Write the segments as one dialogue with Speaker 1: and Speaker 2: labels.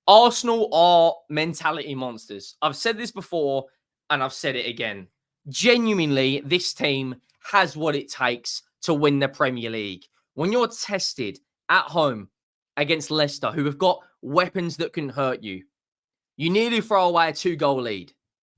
Speaker 1: Arsenal are mentality monsters. I've said this before and I've said it again. Genuinely, this team has what it takes to win the Premier League. When you're tested at home against Leicester, who have got weapons that can hurt you, you nearly throw away a 2-goal lead.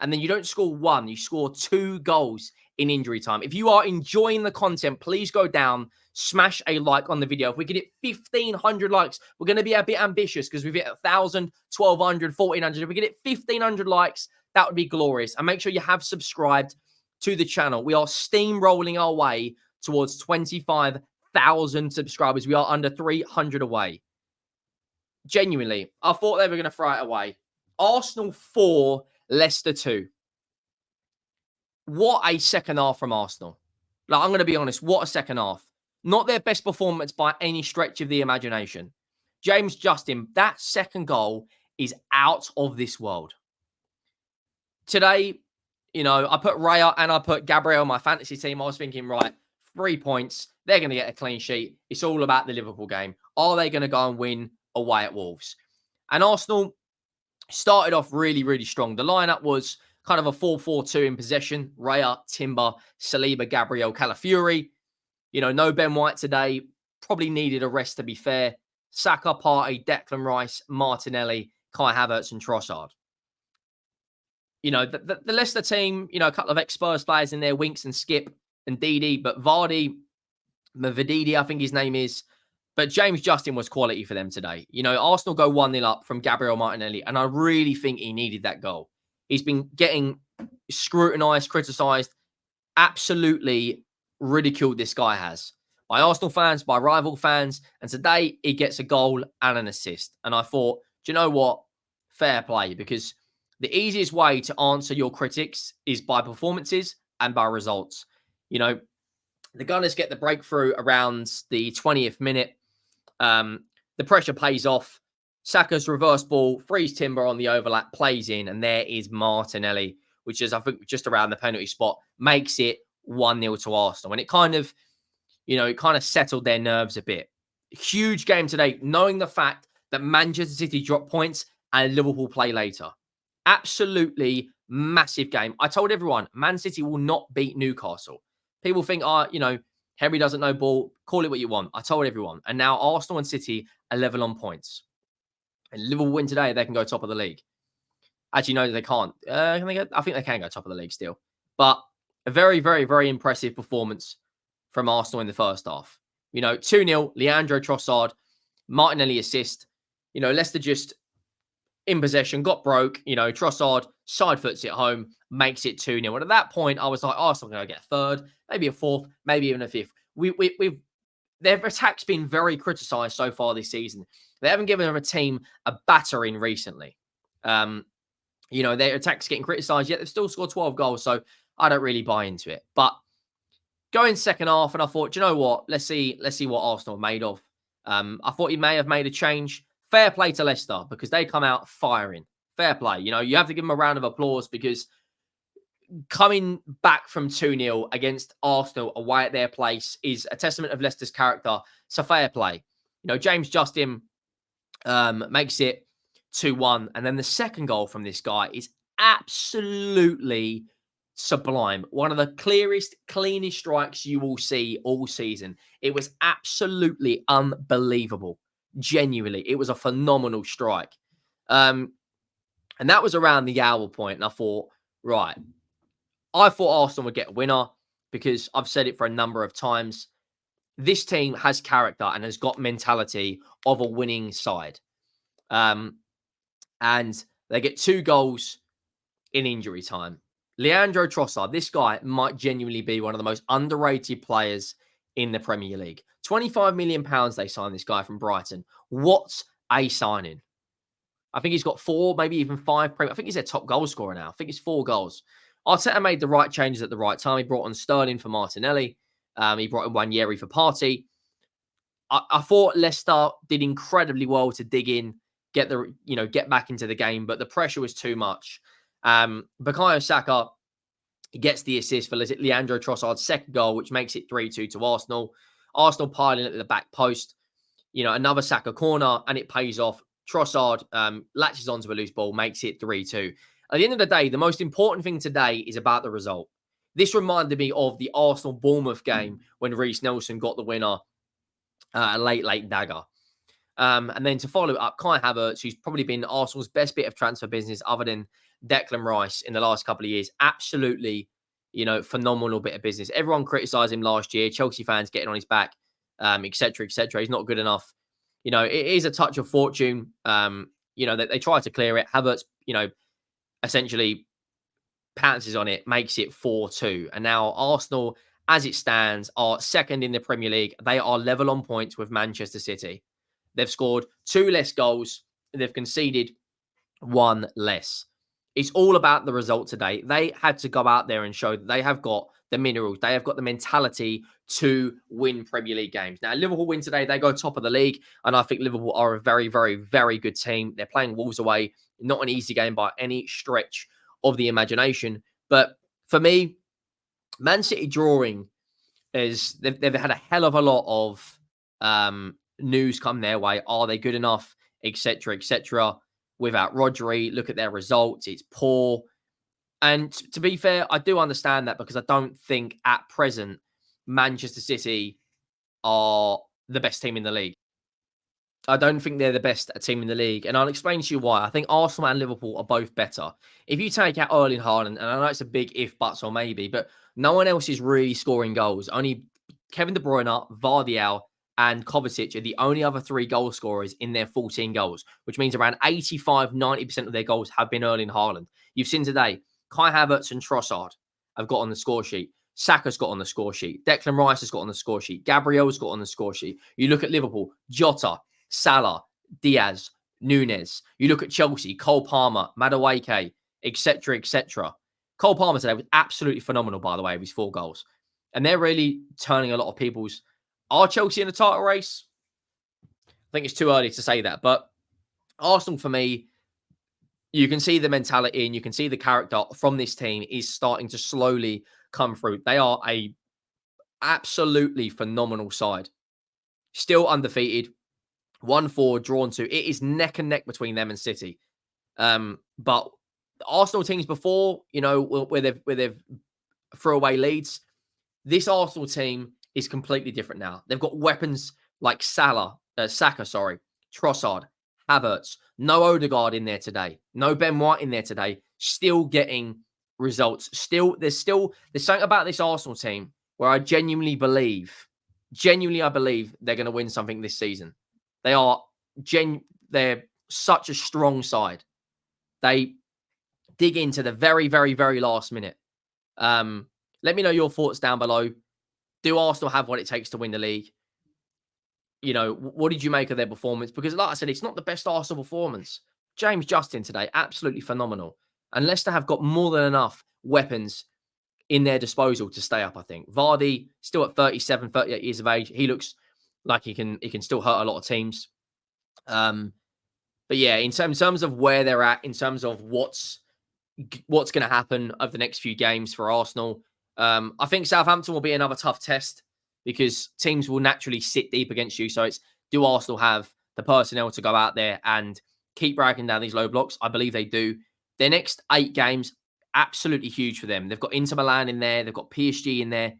Speaker 1: And then you don't score one, you score 2 goals in injury time. If you are enjoying the content, please go down, smash a like on the video. If we can hit 1,500 likes, we're going to be a bit ambitious because we've hit 1,000, 1,200, 1,400. If we get it 1,500 likes, that would be glorious. And make sure you have subscribed to the channel. We are steamrolling our way towards 25,000 subscribers. We are under 300 away. Genuinely, I thought they were going to throw it away. Arsenal 4, Leicester 2. What a second half from Arsenal. Like, I'm going to be honest, what a second half. Not their best performance by any stretch of the imagination. James Justin, that second goal is out of this world. Today, you know, I put Raya and I put Gabriel on my fantasy team. I was thinking, right, 3 points. They're going to get a clean sheet. It's all about the Liverpool game. Are they going to go and win away at Wolves? And Arsenal started off really, really strong. The lineup was kind of a 4-4-2 in possession. Raya, Timber, Saliba, Gabriel, Calafiori. You know, no Ben White today. Probably needed a rest, to be fair. Saka, Partey, Declan Rice, Martinelli, Kai Havertz, and Trossard. You know, the Leicester team, you know, a couple of ex-Spurs players in there, Winks and Skip and Didi, but Vardy, Mavadidi, I think his name is. But James Justin was quality for them today. You know, Arsenal go 1-0 up from Gabriel Martinelli, and I really think he needed that goal. He's been getting scrutinised, criticised, absolutely ridiculed, this guy has, by Arsenal fans, by rival fans, and today he gets a goal and an assist. And I thought, do you know what? Fair play, because the easiest way to answer your critics is by performances and by results. You know, the Gunners get the breakthrough around the 20th minute. The pressure pays off. Saka's reverse ball, frees Timber on the overlap, plays in, and there is Martinelli, which is, I think, just around the penalty spot, makes it 1-0 to Arsenal. And it kind of, you know, it kind of settled their nerves a bit. Huge game today, knowing the fact that Manchester City drop points and Liverpool play later. Absolutely massive game. I told everyone, Man City will not beat Newcastle. People think, you know, Henry doesn't know ball. Call it what you want. I told everyone. And now Arsenal and City are level on points. And Liverpool win today, they can go top of the league. Actually, no, they can't. Can they go? I think they can go top of the league still. But a very, very, very impressive performance from Arsenal in the first half. You know, 2-0, Leandro Trossard, Martinelli assist. You know, Leicester just in possession, got broke. You know, Trossard side foots it home, makes it 2-0. And at that point, I was like, Arsenal going to get a third, maybe a fourth, maybe even a fifth. Their attack's been very criticised so far this season. They haven't given them a team a battering recently. You know, their attack's getting criticised, yet they've still scored 12 goals. So I don't really buy into it. But going second half, and I thought, do you know what? Let's see what Arsenal are made of. I thought he may have made a change. Fair play to Leicester, because they come out firing. Fair play. You know, you have to give them a round of applause, because coming back from 2-0 against Arsenal away at their place is a testament of Leicester's character. So fair play. You know, James Justin makes it 2-1. And then the second goal from this guy is absolutely sublime. One of the clearest, cleanest strikes you will see all season. It was absolutely unbelievable. Genuinely, it was a phenomenal strike. And that was around the hour point. And I thought, right, I thought Arsenal would get a winner, because I've said it for a number of times. This team has character and has got mentality of a winning side. And they get 2 goals in injury time. Leandro Trossard, this guy might genuinely be one of the most underrated players in the Premier League. £25 million they signed this guy from Brighton. What a signing. I think he's got 4, maybe even 5. I think he's their top goal scorer now. I think it's 4 goals. Arteta made the right changes at the right time. He brought on Sterling for Martinelli. He brought in Wanyeri for Partey. I thought Leicester did incredibly well to dig in, get back into the game, but the pressure was too much. Bukayo Saka gets the assist for Leandro Trossard's second goal, which makes it 3-2 to Arsenal. Arsenal piling at the back post. You know, another Saka corner, and it pays off. Trossard latches onto a loose ball, makes it 3-2. At the end of the day, the most important thing today is about the result. This reminded me of the Arsenal-Bournemouth game when Reece Nelson got the winner, a late dagger. And then to follow up, Kai Havertz, who's probably been Arsenal's best bit of transfer business other than Declan Rice in the last couple of years. Absolutely, phenomenal bit of business. Everyone criticised him last year. Chelsea fans getting on his back, etc., etc. He's not good enough. It is a touch of fortune. They try to clear it. Havertz, essentially pounces on it, makes it 4-2. And now Arsenal, as it stands, are second in the Premier League. They are level on points with Manchester City. They've scored 2 less goals. They've conceded 1 less. It's all about the result today. They had to go out there and show that they have got the minerals. They have got the mentality to win Premier League games. Now, Liverpool win today. They go top of the league. And I think Liverpool are a very, very, very good team. They're playing Wolves away. Not an easy game by any stretch of the imagination. But for me, Man City drawing is they've had a hell of a lot of news come their way. Are they good enough, etc., etc.? Without Rodri, look at their results. It's poor. And to be fair, I do understand that because I don't think at present Manchester City are the best team in the league. I don't think they're the best team in the league. And I'll explain to you why. I think Arsenal and Liverpool are both better. If you take out Erling Haaland, and I know it's a big if, buts, or maybe, but no one else is really scoring goals. Only Kevin De Bruyne, Vardiel, and Kovacic are the only other 3 goal scorers in their 14 goals, which means around 85-90% of their goals have been Erling Haaland. You've seen today, Kai Havertz and Trossard have got on the score sheet. Saka's got on the score sheet. Declan Rice has got on the score sheet. Gabriel's got on the score sheet. You look at Liverpool, Jota, Salah, Diaz, Nunes. You look at Chelsea, Cole Palmer, Madueke, etc., etc. Cole Palmer today was absolutely phenomenal, by the way, with his 4 goals. And they're really turning a lot of people's... Are Chelsea in the title race? I think it's too early to say that. But Arsenal, for me, you can see the mentality and you can see the character from this team is starting to slowly come through. They are a absolutely phenomenal side. Still undefeated. 1-4, drawn 2. It is neck and neck between them and City. But the Arsenal teams before, where they've throw away leads, this Arsenal team is completely different now. They've got weapons like Saka, Trossard, Havertz. No Odegaard in there today. No Ben White in there today. Still getting results. There's something about this Arsenal team where I genuinely I believe they're going to win something this season. They're such a strong side. They dig into the very, very, very last minute. Let me know your thoughts down below. Do Arsenal have what it takes to win the league? What did you make of their performance? Because like I said, it's not the best Arsenal performance. James Justin today, absolutely phenomenal. And Leicester have got more than enough weapons in their disposal to stay up, I think. Vardy, still at 37, 38 years of age. He looks like he can still hurt a lot of teams. But yeah, in terms of where they're at, in terms of what's going to happen over the next few games for Arsenal, I think Southampton will be another tough test because teams will naturally sit deep against you. So it's, do Arsenal have the personnel to go out there and keep breaking down these low blocks? I believe they do. Their next 8 games, absolutely huge for them. They've got Inter Milan in there. They've got PSG in there.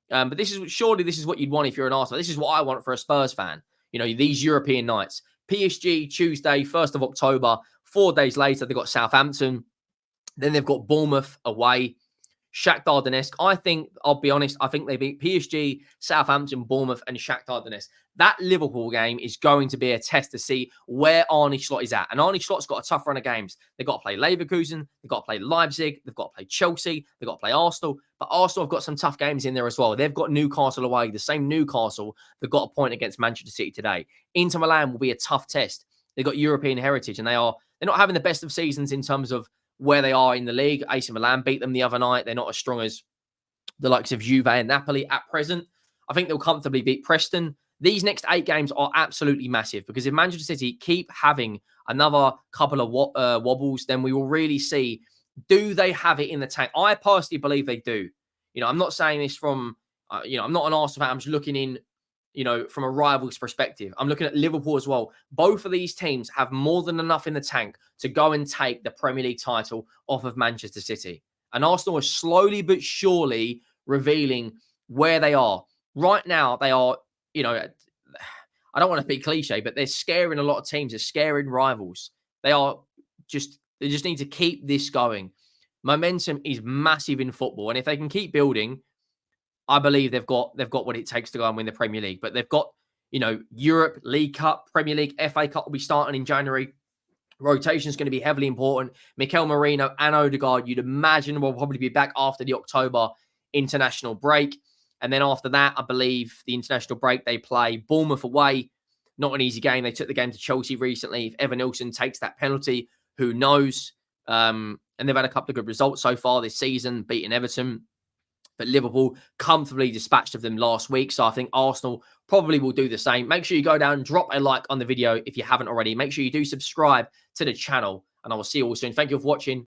Speaker 1: But this is what you'd want if you're an Arsenal. This is what I want for a Spurs fan. These European nights. PSG, Tuesday, 1st of October. 4 days later, they've got Southampton. Then they've got Bournemouth away. Shakhtar Donetsk. I'll be honest, I think they beat PSG, Southampton, Bournemouth, and Shakhtar Donetsk. That Liverpool game is going to be a test to see where Arne Slot is at. And Arne Slot's got a tough run of games. They've got to play Leverkusen, they've got to play Leipzig, they've got to play Chelsea, they've got to play Arsenal. But Arsenal have got some tough games in there as well. They've got Newcastle away, the same Newcastle that got a point against Manchester City today. Inter Milan will be a tough test. They've got European heritage, and they're not having the best of seasons in terms of where they are in the league. AC Milan beat them the other night. They're not as strong as the likes of Juve and Napoli at present. I think they'll comfortably beat Preston. These next 8 games are absolutely massive because if Manchester City keep having another couple of wobbles, then we will really see, do they have it in the tank? I personally believe they do. I'm not saying this from, I'm not an Arsenal fan. I'm just looking in from a rival's perspective. I'm looking at Liverpool as well. Both of these teams have more than enough in the tank to go and take the Premier League title off of Manchester City. And Arsenal are slowly but surely revealing where they are. Right now, they are, I don't want to be cliche, but they're scaring a lot of teams. They're scaring rivals. They just need to keep this going. Momentum is massive in football. And if they can keep building, I believe they've got what it takes to go and win the Premier League. But they've got, Europe, League Cup, Premier League, FA Cup will be starting in January. Rotation is going to be heavily important. Mikel Merino and Odegaard, you'd imagine, will probably be back after the October international break. And then after that, I believe the international break, they play Bournemouth away. Not an easy game. They took the game to Chelsea recently. If Evan Nilsson takes that penalty, who knows? And they've had a couple of good results so far this season, beating Everton. But Liverpool comfortably dispatched of them last week. So I think Arsenal probably will do the same. Make sure you go down and drop a like on the video if you haven't already. Make sure you do subscribe to the channel. And I will see you all soon. Thank you for watching.